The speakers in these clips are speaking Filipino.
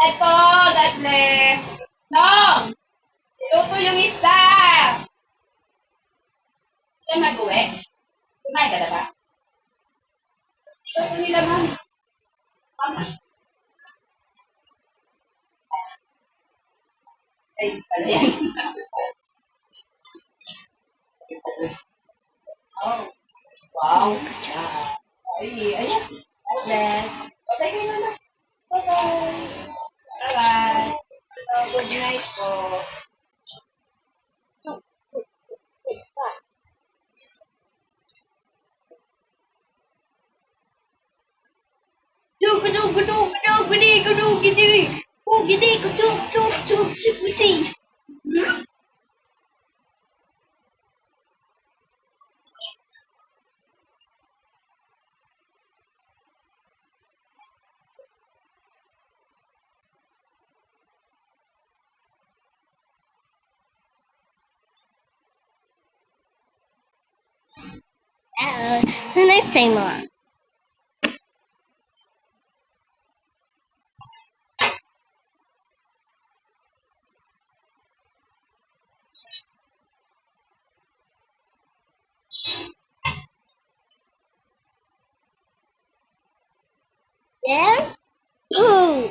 Eto, Dadles. Dong! Luto yung isda! Hindi ka mag-uwi? Kumain ka na ba? Luto nila, ma'am. Mama. Ay, pala yan. Oh, wow. Ay, ayan. Dadles. Okay kayo na. Bye-bye. Bye-bye. So, good night po. So next time mga. Yeah? Oh!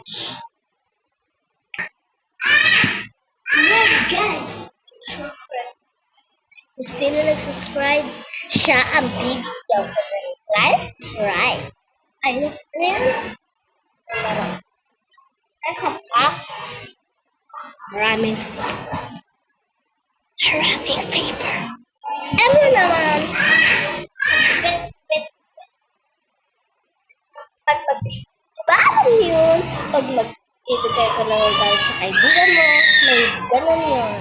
Yeah, guys! Kung sino nag-subscribe, siya ang video. That's right. Ano yun? Nasa box. Maraming paper. Ano naman? Bit. Diba alam yun? Pag mag-ibigay ka ng regalo sa kaibigan mo, may ganun yun.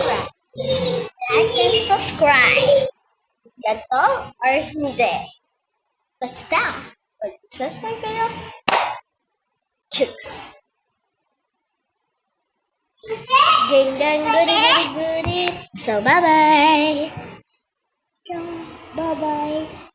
Like and subscribe. Ganto or hindi. Basta, mag-subscribe kayo. Chicks. Goody. So, bye-bye. So, bye-bye.